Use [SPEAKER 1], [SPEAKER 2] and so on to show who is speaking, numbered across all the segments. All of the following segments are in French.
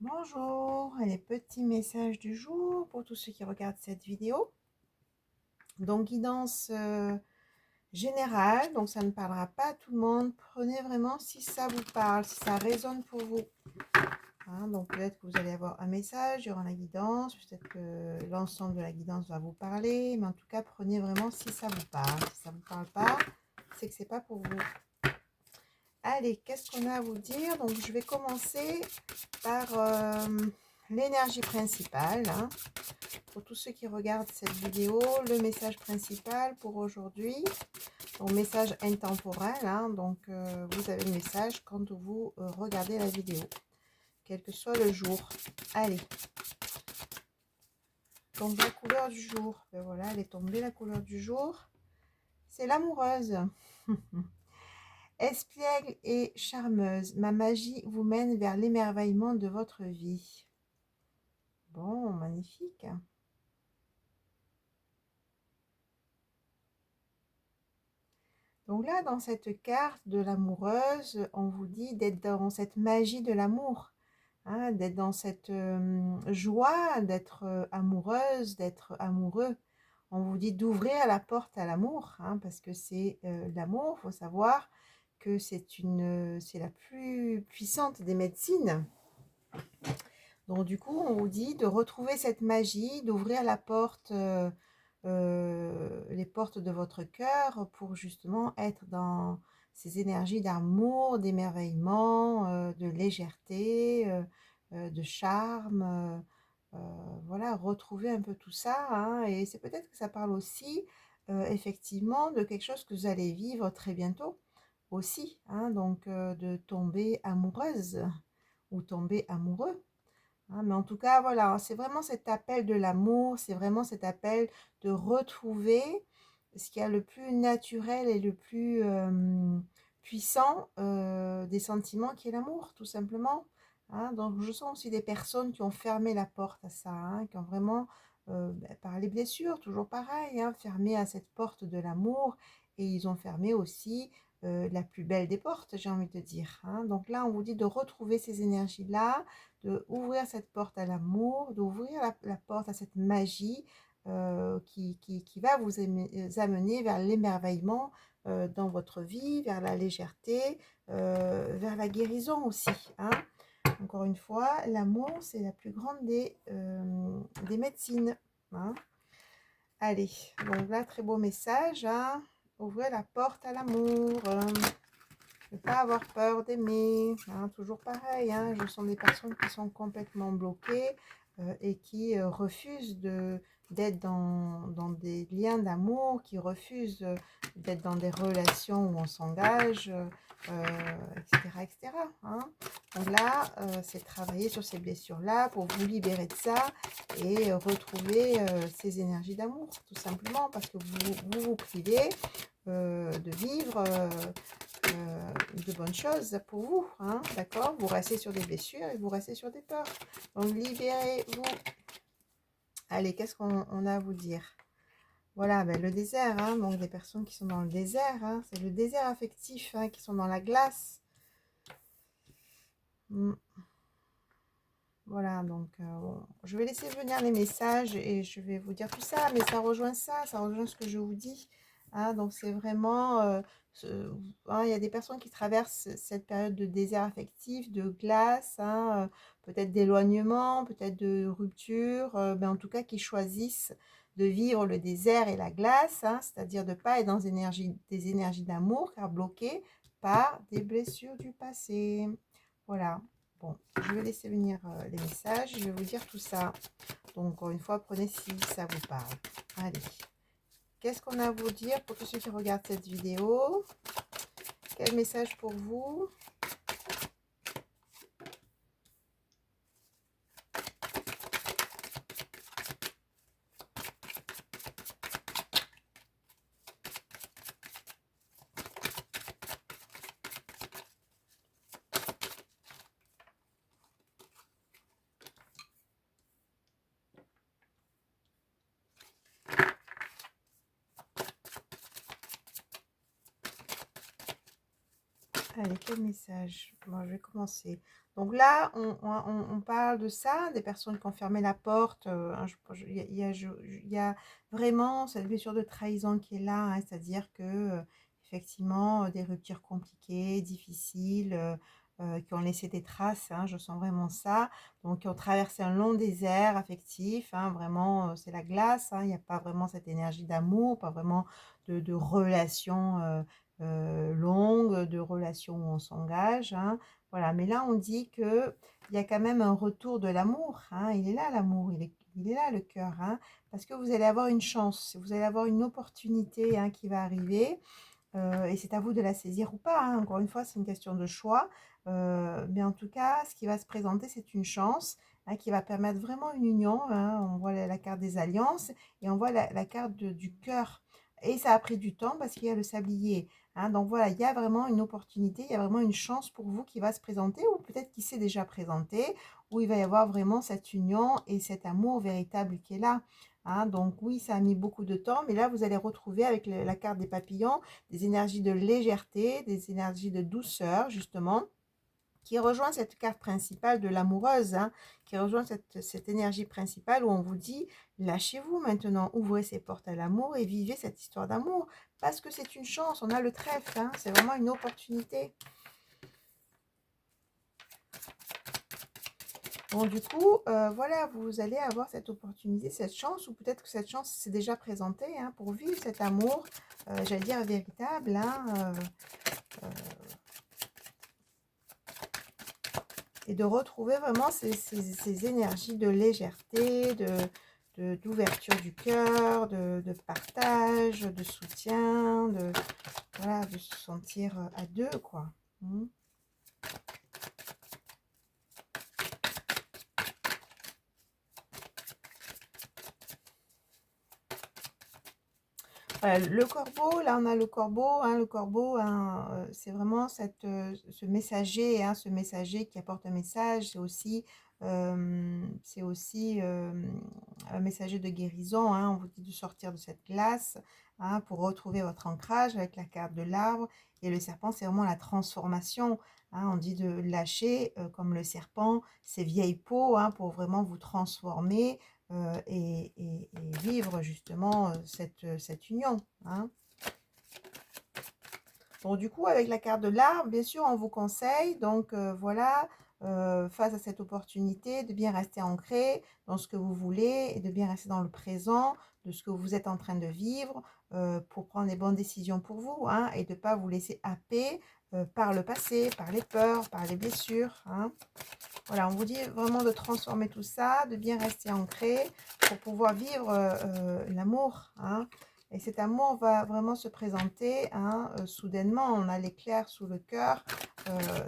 [SPEAKER 1] Bonjour, les petits messages du jour pour tous ceux qui regardent cette vidéo. Donc, guidance générale, donc ça ne parlera pas à tout le monde. Prenez vraiment si ça vous parle, si ça résonne pour vous. Donc, peut-être que vous allez avoir un message durant la guidance, peut-être que l'ensemble de la guidance va vous parler, mais en tout cas, prenez vraiment si ça vous parle. Si ça ne vous parle pas, c'est que c'est pas pour vous. Allez, qu'est-ce qu'on a à vous dire? Donc, je vais commencer par l'énergie principale. Pour tous ceux qui regardent cette vidéo, le message principal pour aujourd'hui, donc message intemporel, donc vous avez le message quand vous regardez la vidéo, quel que soit le jour. Allez, donc la couleur du jour, ben voilà, elle est tombée la couleur du jour, c'est l'amoureuse. Espiègle et charmeuse, ma magie vous mène vers l'émerveillement de votre vie. Bon, magnifique. Donc là, dans cette carte de l'amoureuse, on vous dit d'être dans cette magie de l'amour, d'être dans cette joie, d'être amoureuse, d'être amoureux. On vous dit d'ouvrir la porte à l'amour, parce que c'est l'amour, il faut savoir que c'est la plus puissante des médecines. Donc du coup, on vous dit de retrouver cette magie, d'ouvrir la porte, les portes de votre cœur pour justement être dans ces énergies d'amour, d'émerveillement, de légèreté, de charme. Voilà, retrouver un peu tout ça. Et c'est peut-être que ça parle aussi effectivement de quelque chose que vous allez vivre très bientôt aussi. Donc de tomber amoureuse ou tomber amoureux. Mais en tout cas, voilà, c'est vraiment cet appel de l'amour, c'est vraiment cet appel de retrouver ce qu'il y a le plus naturel et le plus puissant des sentiments qui est l'amour, tout simplement. Donc, je sens aussi des personnes qui ont fermé la porte à ça, qui ont vraiment, par les blessures, toujours pareil, fermé à cette porte de l'amour, et ils ont fermé aussi la plus belle des portes, j'ai envie de dire. Donc là, on vous dit de retrouver ces énergies-là, d'ouvrir cette porte à l'amour, d'ouvrir la porte à cette magie qui va vous amener vers l'émerveillement dans votre vie, vers la légèreté, vers la guérison aussi. Encore une fois, l'amour, c'est la plus grande des médecines. Allez, donc là, très beau message. Ouvrez la porte à l'amour. Ne pas avoir peur d'aimer, toujours pareil, je sens des personnes qui sont complètement bloquées et qui refusent d'être dans des liens d'amour, qui refusent d'être dans des relations où on s'engage, etc. etc. Donc là, c'est travailler sur ces blessures-là pour vous libérer de ça et retrouver ces énergies d'amour, tout simplement, parce que vous privez de vivre de bonnes choses pour vous, d'accord? Vous restez sur des blessures et vous restez sur des peurs. Donc, libérez-vous. Allez, qu'est-ce qu'on a à vous dire? Voilà, le désert, donc des personnes qui sont dans le désert, c'est le désert affectif, qui sont dans la glace. Voilà, donc je vais laisser venir les messages et je vais vous dire tout ça, mais ça rejoint ce que je vous dis. Donc c'est vraiment, il y a des personnes qui traversent cette période de désert affectif, de glace, peut-être d'éloignement, peut-être de rupture, mais en tout cas qui choisissent de vivre le désert et la glace, c'est-à-dire de ne pas être dans des énergies d'amour, car bloquées par des blessures du passé. Voilà. Bon, je vais laisser venir les messages, je vais vous dire tout ça. Donc, encore une fois, prenez si ça vous parle. Allez, qu'est-ce qu'on a à vous dire pour tous ceux qui regardent cette vidéo? Quel message pour vous? Allez, quel message? Bon, je vais commencer. Donc là, on parle de ça, des personnes qui ont fermé la porte. Hein, il y a vraiment cette blessure de trahison qui est là, hein, c'est-à-dire que, effectivement, des ruptures compliquées, difficiles, qui ont laissé des traces, hein, je sens vraiment ça. Donc, qui ont traversé un long désert affectif, hein, vraiment, c'est la glace, hein, il n'y a pas vraiment cette énergie d'amour, pas vraiment de relation. Longue, de relations où on s'engage, hein. Voilà, mais là, on dit que il y a quand même un retour de l'amour, hein. Il est là l'amour, il est là le cœur, hein, parce que vous allez avoir une chance, vous allez avoir une opportunité, hein, qui va arriver, et c'est à vous de la saisir ou pas, hein. Encore une fois, c'est une question de choix, mais en tout cas, ce qui va se présenter, c'est une chance, hein, qui va permettre vraiment une union, hein. On voit la carte des alliances et on voit la carte du cœur, et ça a pris du temps parce qu'il y a le sablier, hein. Donc voilà, il y a vraiment une opportunité, il y a vraiment une chance pour vous qui va se présenter, ou peut-être qui s'est déjà présenté, où il va y avoir vraiment cette union et cet amour véritable qui est là, hein. Donc oui, ça a mis beaucoup de temps, mais là, vous allez retrouver avec la carte des papillons des énergies de légèreté, des énergies de douceur, justement, qui rejoint cette carte principale de l'amoureuse, hein, qui rejoint cette énergie principale où on vous dit, lâchez-vous maintenant, ouvrez ces portes à l'amour et vivez cette histoire d'amour, parce que c'est une chance, on a le trèfle, hein, c'est vraiment une opportunité. Bon, du coup, voilà, vous allez avoir cette opportunité, cette chance, ou peut-être que cette chance s'est déjà présentée, hein, pour vivre cet amour, j'allais dire véritable, hein, et de retrouver vraiment ces énergies de légèreté, d'ouverture du cœur, de partage, de soutien, voilà, de se sentir à deux, quoi. Mm. Voilà, le corbeau, là on a le corbeau, hein, c'est vraiment ce messager, hein, ce messager qui apporte un message, c'est aussi un messager de guérison, hein, on vous dit de sortir de cette glace, hein, pour retrouver votre ancrage avec la carte de l'arbre, et le serpent c'est vraiment la transformation, hein, on dit de lâcher, comme le serpent, ces vieilles peaux, hein, pour vraiment vous transformer, et vivre justement cette union, hein. Bon, du coup, avec la carte de l'arbre, bien sûr, on vous conseille, donc voilà, face à cette opportunité, de bien rester ancré dans ce que vous voulez et de bien rester dans le présent de ce que vous êtes en train de vivre, pour prendre les bonnes décisions pour vous, hein, et de ne pas vous laisser happer par le passé, par les peurs, par les blessures, hein. Voilà, on vous dit vraiment de transformer tout ça, de bien rester ancré pour pouvoir vivre l'amour, hein. Et cet amour va vraiment se présenter, hein, soudainement. On a l'éclair sous le cœur,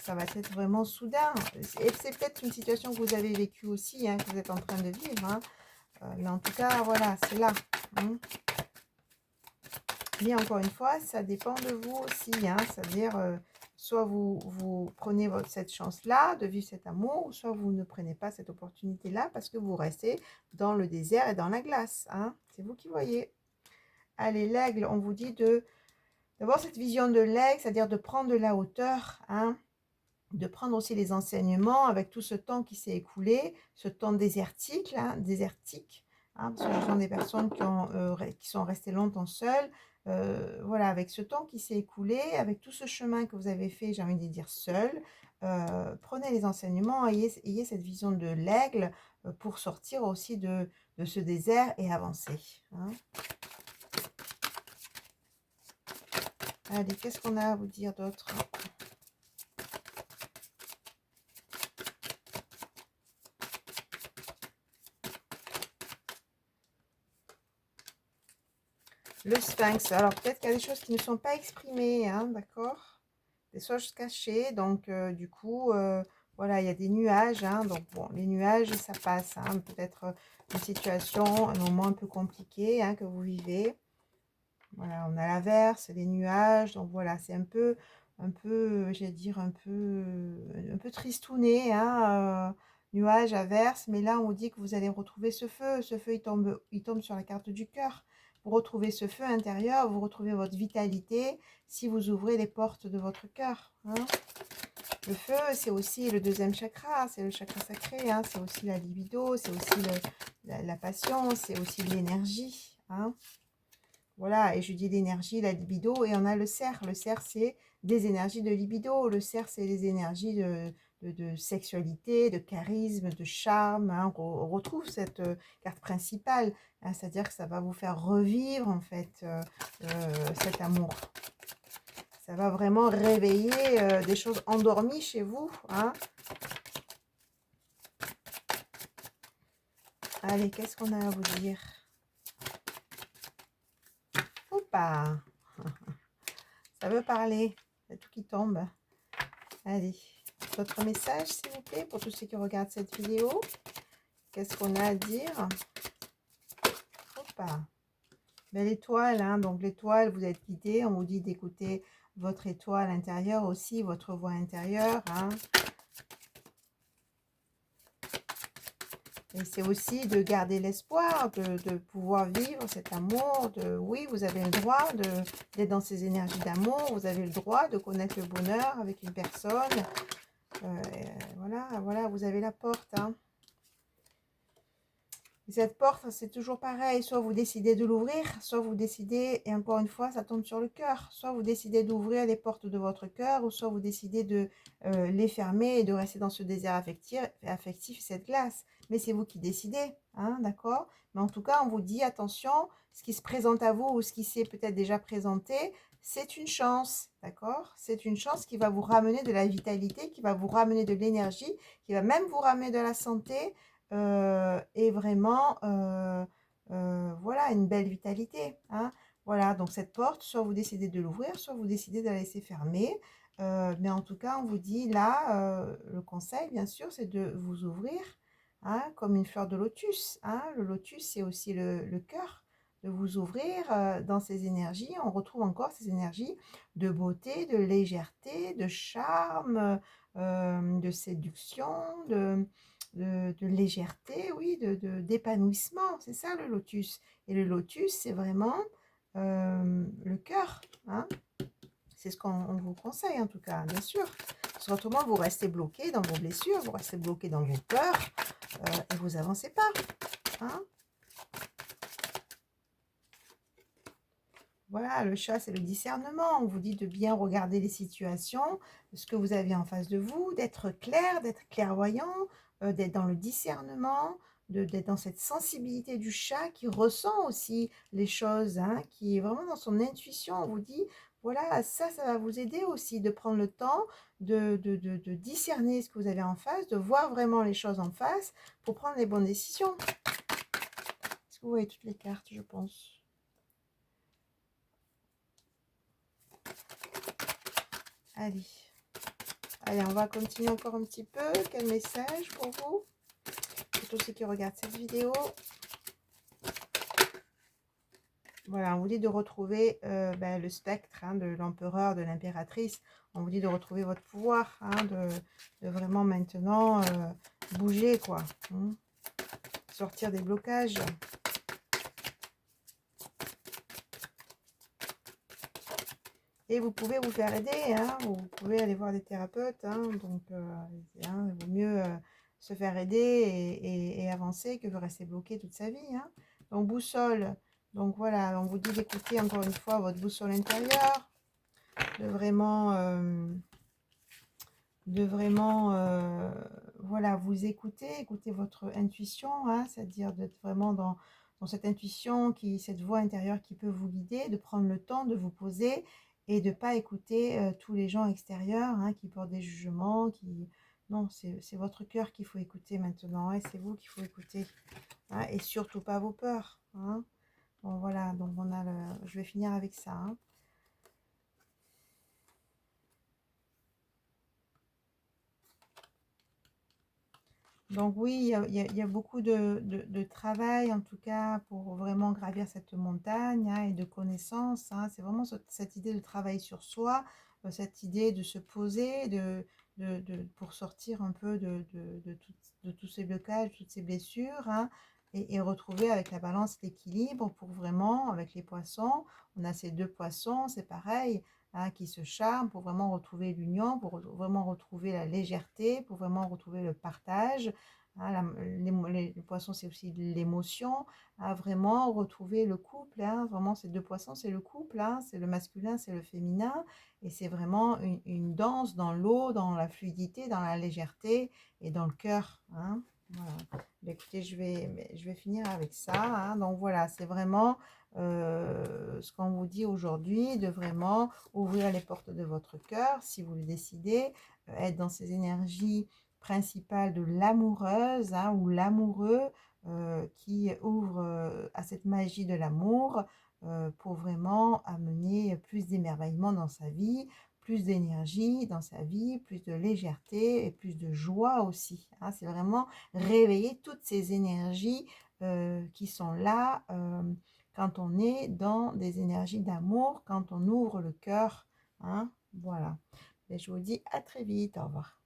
[SPEAKER 1] ça va être vraiment soudain. Et c'est peut-être une situation que vous avez vécue aussi, hein, que vous êtes en train de vivre, hein. Mais en tout cas, voilà, c'est là, hein. Mais encore une fois, ça dépend de vous aussi, hein, c'est-à-dire, soit vous prenez cette chance-là de vivre cet amour, ou soit vous ne prenez pas cette opportunité-là parce que vous restez dans le désert et dans la glace, hein. C'est vous qui voyez. Allez, l'aigle, on vous dit d'avoir cette vision de l'aigle, c'est-à-dire de prendre de la hauteur, hein, de prendre aussi les enseignements avec tout ce temps qui s'est écoulé, ce temps désertique, hein, hein, parce que ce sont des personnes qui sont restées longtemps seules. Voilà, avec ce temps qui s'est écoulé, avec tout ce chemin que vous avez fait, j'ai envie de dire seul, prenez les enseignements, ayez cette vision de l'aigle, pour sortir aussi de ce désert et avancer, hein. Allez, qu'est-ce qu'on a à vous dire d'autre? Le sphinx, alors peut-être qu'il y a des choses qui ne sont pas exprimées, hein, d'accord? Des choses cachées, donc du coup, voilà, il y a des nuages, hein, donc bon, les nuages, ça passe, hein, peut-être une situation, un moment un peu compliqué, hein, que vous vivez. Voilà, on a l'averse, les nuages, donc voilà, c'est j'allais dire, un peu tristouné, hein, nuages, averse, mais là, on dit que vous allez retrouver ce feu, il tombe sur la carte du cœur, vous retrouvez ce feu intérieur, vous retrouvez votre vitalité si vous ouvrez les portes de votre cœur. Hein. Le feu, c'est aussi le deuxième chakra, c'est le chakra sacré, hein, c'est aussi la libido, c'est aussi la passion, c'est aussi l'énergie. Hein. Voilà, et je dis l'énergie, la libido, et on a le cerf. Le cerf, c'est des énergies de libido. Le cerf, c'est des énergies de sexualité, de charisme, de charme. Hein. On retrouve cette carte principale, hein, c'est-à-dire que ça va vous faire revivre, en fait, cet amour. Ça va vraiment réveiller des choses endormies chez vous. Hein. Allez, qu'est-ce qu'on a à vous dire? Oupa! Ça veut parler. Il y a tout qui tombe. Allez, votre message, s'il vous plaît, pour tous ceux qui regardent cette vidéo. Qu'est-ce qu'on a à dire? Oupa! Belle étoile, hein? Donc l'étoile, vous êtes guidé. On vous dit d'écouter votre étoile intérieure aussi, votre voix intérieure. Hein? Et c'est aussi de garder l'espoir, de pouvoir vivre cet amour. Oui, vous avez le droit d'être dans ces énergies d'amour. Vous avez le droit de connaître le bonheur avec une personne. Voilà, vous avez la porte. Hein. Et cette porte, c'est toujours pareil. Soit vous décidez de l'ouvrir, soit vous décidez, et encore une fois, ça tombe sur le cœur. Soit vous décidez d'ouvrir les portes de votre cœur, ou soit vous décidez de les fermer et de rester dans ce désert affectif, cette glace. Mais c'est vous qui décidez, hein, d'accord? Mais en tout cas, on vous dit, attention, ce qui se présente à vous ou ce qui s'est peut-être déjà présenté, c'est une chance, d'accord? C'est une chance qui va vous ramener de la vitalité, qui va vous ramener de l'énergie, qui va même vous ramener de la santé, et vraiment, voilà, une belle vitalité. Hein. Voilà, donc cette porte, soit vous décidez de l'ouvrir, soit vous décidez de la laisser fermer. Mais en tout cas, on vous dit là, le conseil, bien sûr, c'est de vous ouvrir, hein, comme une fleur de lotus. Hein. Le lotus, c'est aussi le cœur, de vous ouvrir dans ces énergies. On retrouve encore ces énergies de beauté, de légèreté, de charme, de séduction, de légèreté, oui, d'épanouissement. C'est ça le lotus. Et le lotus, c'est vraiment le cœur. Hein. C'est ce qu'on vous conseille en tout cas, bien sûr. Parce qu'autrement, vous restez bloqué dans vos blessures, vous restez bloqué dans vos peurs et vous avancez pas. Hein. Voilà, le chat, c'est le discernement. On vous dit de bien regarder les situations, ce que vous avez en face de vous, d'être clair, d'être clairvoyant, d'être dans le discernement, d'être dans cette sensibilité du chat qui ressent aussi les choses, hein, qui est vraiment dans son intuition. On vous dit, voilà, ça va vous aider aussi de prendre le temps de discerner ce que vous avez en face, de voir vraiment les choses en face pour prendre les bonnes décisions. Est-ce que vous voyez toutes les cartes, je pense? Allez. Allez, on va continuer encore un petit peu. Quel message pour vous? Pour tous ceux qui regardent cette vidéo. Voilà, on vous dit de retrouver le spectre, hein, de l'empereur, de l'impératrice. On vous dit de retrouver votre pouvoir, hein, de vraiment maintenant bouger, quoi. Hein, sortir des blocages. Et vous pouvez vous faire aider, hein, vous pouvez aller voir des thérapeutes, hein, donc il vaut mieux se faire aider et avancer que de rester bloqué toute sa vie. Hein. Donc boussole, donc voilà, on vous dit d'écouter encore une fois votre boussole intérieure, de vraiment, voilà, vous écouter votre intuition, hein, c'est-à-dire d'être vraiment dans cette intuition, cette voix intérieure qui peut vous guider, de prendre le temps de vous poser et de ne pas écouter tous les gens extérieurs, hein, qui portent des jugements, Non, c'est votre cœur qu'il faut écouter maintenant, et c'est vous qu'il faut écouter. Hein, et surtout pas vos peurs. Hein. Bon, voilà, donc je vais finir avec ça. Hein. Donc oui, il y a beaucoup de travail, en tout cas, pour vraiment gravir cette montagne, hein, et de connaissances. Hein. C'est vraiment cette idée de travail sur soi, cette idée de se poser, pour sortir un peu de tous ces blocages, toutes ces blessures. Hein. et retrouver avec la balance l'équilibre pour vraiment, avec les poissons, on a ces 2 poissons, c'est pareil, hein, qui se charment pour vraiment retrouver l'union, pour vraiment retrouver la légèreté, pour vraiment retrouver le partage. Hein, les poissons, c'est aussi de l'émotion, hein, vraiment retrouver le couple. Hein, vraiment, ces 2 poissons, c'est le couple, hein, c'est le masculin, c'est le féminin. Et c'est vraiment une danse dans l'eau, dans la fluidité, dans la légèreté et dans le cœur. Hein, voilà. Écoutez, je vais finir avec ça. Hein. Donc voilà, c'est vraiment ce qu'on vous dit aujourd'hui, de vraiment ouvrir les portes de votre cœur, si vous le décidez, être dans ces énergies principales de l'amoureuse, hein, ou l'amoureux, qui ouvre à cette magie de l'amour, pour vraiment amener plus d'émerveillement dans sa vie, plus d'énergie dans sa vie, plus de légèreté et plus de joie aussi. Hein. C'est vraiment réveiller toutes ces énergies qui sont là quand on est dans des énergies d'amour, quand on ouvre le cœur. Hein. Voilà. Et je vous dis à très vite. Au revoir.